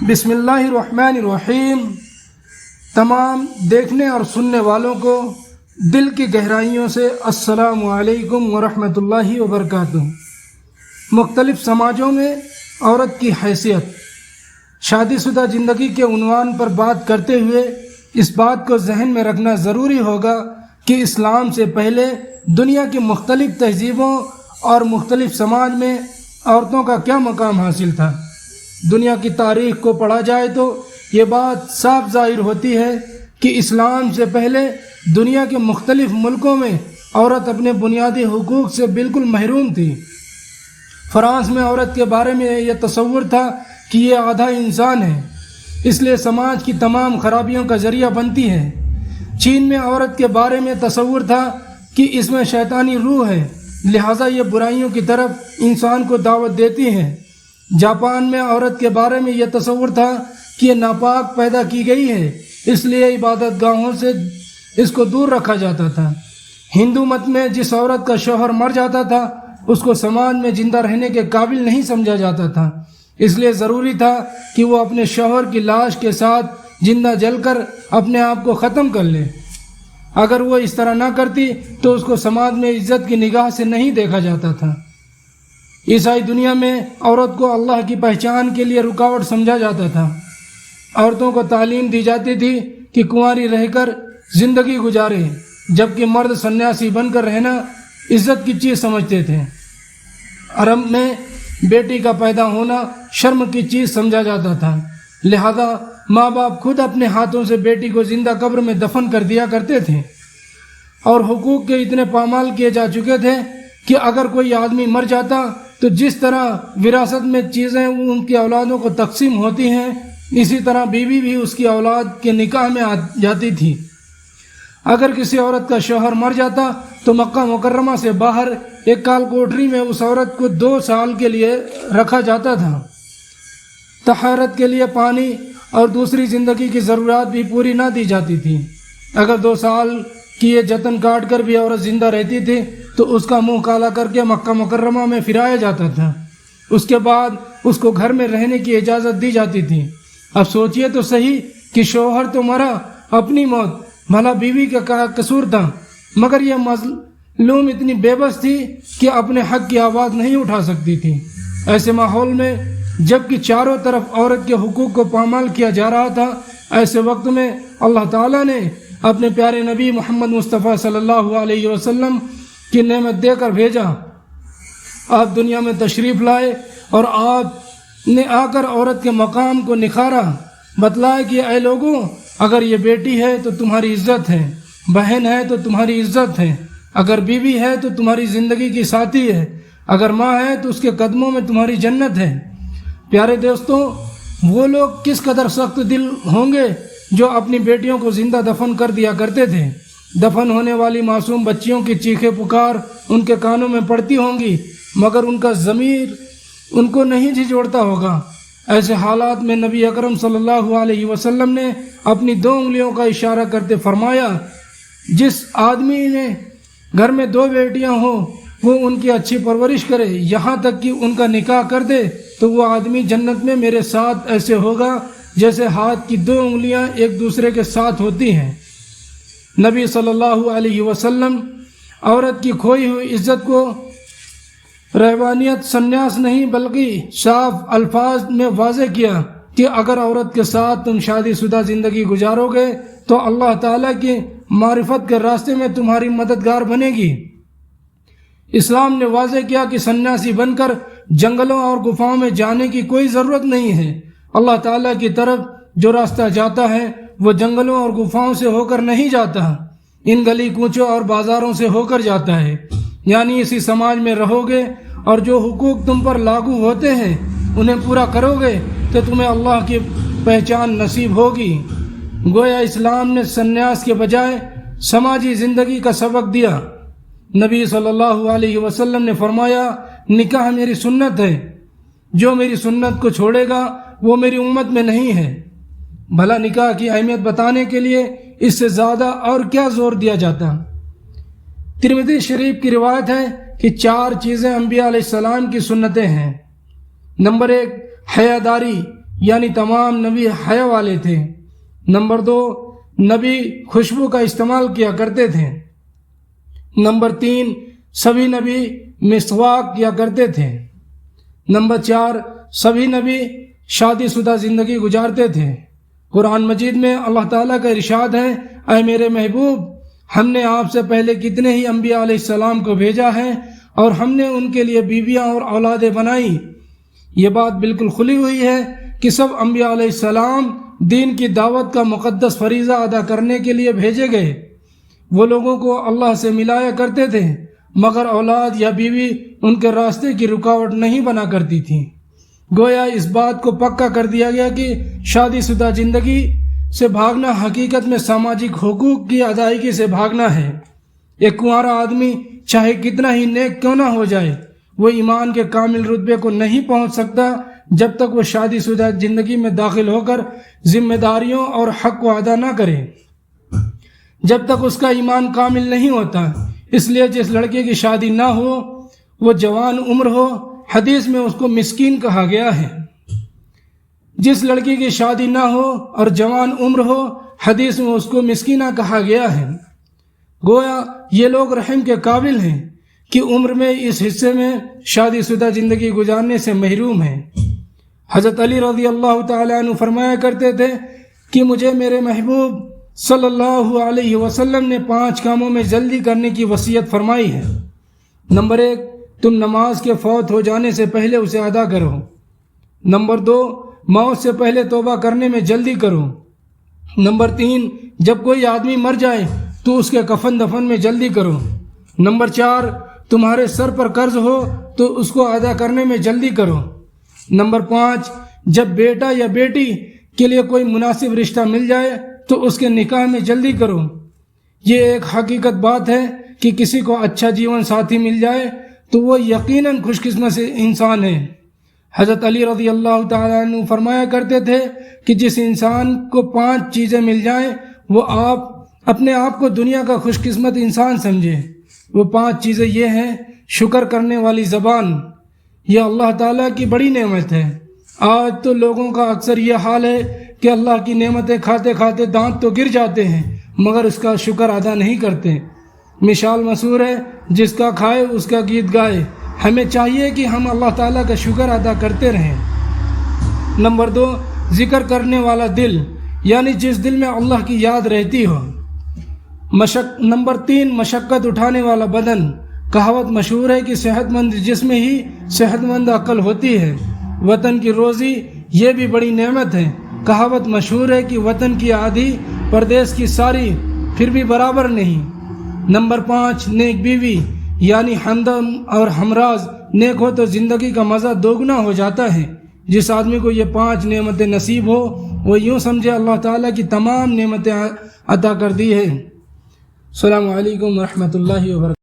بسم اللہ الرحمن الرحیم۔ تمام دیکھنے اور سننے والوں کو دل کی گہرائیوں سے السلام علیکم ورحمۃ اللہ وبرکاتہ۔ مختلف سماجوں میں عورت کی حیثیت، شادی شدہ زندگی کے عنوان پر بات کرتے ہوئے اس بات کو ذہن میں رکھنا ضروری ہوگا کہ اسلام سے پہلے دنیا کی مختلف تہذیبوں اور مختلف سماج میں عورتوں کا کیا مقام حاصل تھا۔ دنیا کی تاریخ کو پڑھا جائے تو یہ بات صاف ظاہر ہوتی ہے کہ اسلام سے پہلے دنیا کے مختلف ملکوں میں عورت اپنے بنیادی حقوق سے بالکل محروم تھی۔ فرانس میں عورت کے بارے میں یہ تصور تھا کہ یہ آدھا انسان ہے، اس لیے سماج کی تمام خرابیوں کا ذریعہ بنتی ہے۔ چین میں عورت کے بارے میں تصور تھا کہ اس میں شیطانی روح ہے، لہٰذا یہ برائیوں کی طرف انسان کو دعوت دیتی ہے۔ جاپان میں عورت کے بارے میں یہ تصور تھا کہ یہ ناپاک پیدا کی گئی ہے، اس لیے عبادت گاہوں سے اس کو دور رکھا جاتا تھا۔ ہندو مت میں جس عورت کا شوہر مر جاتا تھا اس کو سماج میں زندہ رہنے کے قابل نہیں سمجھا جاتا تھا، اس لیے ضروری تھا کہ وہ اپنے شوہر کی لاش کے ساتھ زندہ جل کر اپنے آپ کو ختم کر لے۔ اگر وہ اس طرح نہ کرتی تو اس کو سماج میں عزت کی نگاہ سے نہیں دیکھا جاتا تھا۔ عیسائی دنیا میں عورت کو اللہ کی پہچان کے لیے رکاوٹ سمجھا جاتا تھا۔ عورتوں کو تعلیم دی جاتی تھی کہ کنواری رہ کر زندگی گزارے، جبکہ مرد سنیاسی بن کر رہنا عزت کی چیز سمجھتے تھے۔ عرب میں بیٹی کا پیدا ہونا شرم کی چیز سمجھا جاتا تھا، لہذا ماں باپ خود اپنے ہاتھوں سے بیٹی کو زندہ قبر میں دفن کر دیا کرتے تھے، اور حقوق کے اتنے پامال کیے جا چکے تھے کہ اگر کوئی آدمی مر جاتا تو جس طرح وراثت میں چیزیں ان کی اولادوں کو تقسیم ہوتی ہیں، اسی طرح بیوی بھی اس کی اولاد کے نکاح میں آ جاتی تھی۔ اگر کسی عورت کا شوہر مر جاتا تو مکہ مکرمہ سے باہر ایک کال کوٹری میں اس عورت کو 2 سال کے لیے رکھا جاتا تھا۔ طہارت کے لیے پانی اور دوسری زندگی کی ضرورات بھی پوری نہ دی جاتی تھی۔ اگر 2 سال کی یہ جتن کاٹ کر بھی عورت زندہ رہتی تھی تو اس کا منہ کالا کر کے مکہ مکرمہ میں پھرایا جاتا تھا، اس کے بعد اس کو گھر میں رہنے کی اجازت دی جاتی تھی۔ اب سوچئے تو صحیح کہ شوہر تو مرا، اپنی موت، بھلا بیوی کا قصور تھا، مگر یہ مظلوم اتنی بے بس تھی کہ اپنے حق کی آواز نہیں اٹھا سکتی تھی۔ ایسے ماحول میں جبکہ چاروں طرف عورت کے حقوق کو پامال کیا جا رہا تھا، ایسے وقت میں اللہ تعالیٰ نے اپنے پیارے نبی محمد مصطفیٰ صلی اللہ علیہ وسلم کی نعمت دے کر بھیجا۔ آپ دنیا میں تشریف لائے اور آپ نے آ کر عورت کے مقام کو نکھارا، بتلایا کہ اے لوگوں، اگر یہ بیٹی ہے تو تمہاری عزت ہے، بہن ہے تو تمہاری عزت ہے، اگر بیوی ہے تو تمہاری زندگی کی ساتھی ہے، اگر ماں ہے تو اس کے قدموں میں تمہاری جنت ہے۔ پیارے دوستوں، وہ لوگ کس قدر سخت دل ہوں گے جو اپنی بیٹیوں کو زندہ دفن کر دیا کرتے تھے۔ دفن ہونے والی معصوم بچیوں کی چیخیں پکار ان کے کانوں میں پڑتی ہوں گی، مگر ان کا ضمیر ان کو نہیں جھنجھوڑتا ہوگا۔ ایسے حالات میں نبی اکرم صلی اللہ علیہ وسلم نے اپنی 2 انگلیوں کا اشارہ کرتے فرمایا، جس آدمی نے گھر میں 2 بیٹیاں ہوں وہ ان کی اچھی پرورش کرے، یہاں تک کہ ان کا نکاح کر دے، تو وہ آدمی جنت میں میرے ساتھ ایسے ہوگا جیسے ہاتھ کی 2 انگلیاں ایک دوسرے کے ساتھ ہوتی ہیں۔ نبی صلی اللہ علیہ وسلم عورت کی کھوئی ہوئی عزت کو رہبانیت، سنیاس نہیں بلکہ صاف الفاظ میں واضح کیا کہ اگر عورت کے ساتھ تم شادی شدہ زندگی گزارو گے تو اللہ تعالیٰ کی معرفت کے راستے میں تمہاری مددگار بنے گی۔ اسلام نے واضح کیا کہ سنیاسی بن کر جنگلوں اور گفاؤں میں جانے کی کوئی ضرورت نہیں ہے۔ اللہ تعالیٰ کی طرف جو راستہ جاتا ہے وہ جنگلوں اور گفاؤں سے ہو کر نہیں جاتا، ان گلی کوچوں اور بازاروں سے ہو کر جاتا ہے۔ یعنی اسی سماج میں رہو گے اور جو حقوق تم پر لاگو ہوتے ہیں انہیں پورا کرو گے تو تمہیں اللہ کی پہچان نصیب ہوگی۔ گویا اسلام نے سنیاس کے بجائے سماجی زندگی کا سبق دیا۔ نبی صلی اللہ علیہ وسلم نے فرمایا، نکاح میری سنت ہے، جو میری سنت کو چھوڑے گا وہ میری امت میں نہیں ہے۔ بھلا نکاح کی اہمیت بتانے کے لیے اس سے زیادہ اور کیا زور دیا جاتا۔ ترمذی شریف کی روایت ہے کہ 4 چیزیں انبیاء علیہ السلام کی سنتیں ہیں۔ نمبر 1، حیاداری، یعنی تمام نبی حیا والے تھے۔ نمبر 2، نبی خوشبو کا استعمال کیا کرتے تھے۔ نمبر 3، سبھی نبی مسواک کیا کرتے تھے۔ نمبر 4، سبھی نبی شادی شدہ زندگی گزارتے تھے۔ قرآن مجید میں اللہ تعالیٰ کا ارشاد ہے، اے میرے محبوب، ہم نے آپ سے پہلے کتنے ہی انبیاء علیہ السلام کو بھیجا ہے اور ہم نے ان کے لیے بیویاں اور اولادیں بنائی۔ یہ بات بالکل کھلی ہوئی ہے کہ سب انبیاء علیہ السلام دین کی دعوت کا مقدس فریضہ ادا کرنے کے لیے بھیجے گئے۔ وہ لوگوں کو اللہ سے ملایا کرتے تھے، مگر اولاد یا بیوی ان کے راستے کی رکاوٹ نہیں بنا کرتی تھی۔ گویا اس بات کو پکا کر دیا گیا کہ شادی شدہ زندگی سے بھاگنا حقیقت میں سماجی حقوق کی ادائیگی سے بھاگنا ہے۔ ایک کنوارا آدمی چاہے کتنا ہی نیک کیوں نہ ہو جائے، وہ ایمان کے کامل رتبے کو نہیں پہنچ سکتا جب تک وہ شادی شدہ زندگی میں داخل ہو کر ذمہ داریوں اور حق کو ادا نہ کرے، جب تک اس کا ایمان کامل نہیں ہوتا۔ اس لیے جس لڑکے کی شادی نہ ہو وہ جوان عمر ہو، حدیث میں اس کو مسکین کہا گیا ہے۔ جس لڑکی کی شادی نہ ہو اور جوان عمر ہو، حدیث میں اس کو مسکینہ کہا گیا ہے۔ گویا یہ لوگ رحم کے قابل ہیں کہ عمر میں اس حصے میں شادی شدہ زندگی گزارنے سے محروم ہیں۔ حضرت علی رضی اللہ تعالیٰ عنہ فرمایا کرتے تھے کہ مجھے میرے محبوب صلی اللہ علیہ وسلم نے 5 کاموں میں جلدی کرنے کی وصیت فرمائی ہے۔ نمبر 1، تم نماز کے فوت ہو جانے سے پہلے اسے ادا کرو۔ نمبر 2، موت سے پہلے توبہ کرنے میں جلدی کرو۔ نمبر 3، جب کوئی آدمی مر جائے تو اس کے کفن دفن میں جلدی کرو۔ نمبر 4، تمہارے سر پر قرض ہو تو اس کو ادا کرنے میں جلدی کرو۔ نمبر 5، جب بیٹا یا بیٹی کے لیے کوئی مناسب رشتہ مل جائے تو اس کے نکاح میں جلدی کرو۔ یہ ایک حقیقت بات ہے کہ کسی کو اچھا جیون ساتھی مل جائے تو وہ یقیناً خوش قسمت سے انسان ہے۔ حضرت علی رضی اللہ تعالیٰ عنہ فرمایا کرتے تھے کہ جس انسان کو 5 چیزیں مل جائیں وہ اپنے آپ کو دنیا کا خوش قسمت انسان سمجھے۔ وہ 5 چیزیں یہ ہیں: شکر کرنے والی زبان، یہ اللہ تعالیٰ کی بڑی نعمت ہے۔ آج تو لوگوں کا اکثر یہ حال ہے کہ اللہ کی نعمتیں کھاتے کھاتے دانت تو گر جاتے ہیں مگر اس کا شکر ادا نہیں کرتے۔ مثال مشہور ہے، جس کا کھائے اس کا گیت گائے۔ ہمیں چاہیے کہ ہم اللہ تعالیٰ کا شکر ادا کرتے رہیں۔ نمبر 2، ذکر کرنے والا دل، یعنی جس دل میں اللہ کی یاد رہتی ہو۔ نمبر 3، مشقت اٹھانے والا بدن۔ کہاوت مشہور ہے کہ صحت مند جسم ہی صحت مند عقل ہوتی ہے۔ وطن کی روزی یہ بھی بڑی نعمت ہے۔ کہاوت مشہور ہے کہ وطن کی آدھی پردیس کی ساری پھر بھی برابر نہیں۔ نمبر 5، نیک بیوی، یعنی ہمدم اور ہمراز نیک ہو تو زندگی کا مزہ دوگنا ہو جاتا ہے۔ جس آدمی کو یہ 5 نعمتیں نصیب ہو وہ یوں سمجھے اللہ تعالیٰ کی تمام نعمتیں عطا کر دی ہے۔ السلام علیکم ورحمۃ اللہ وبرکاتہ۔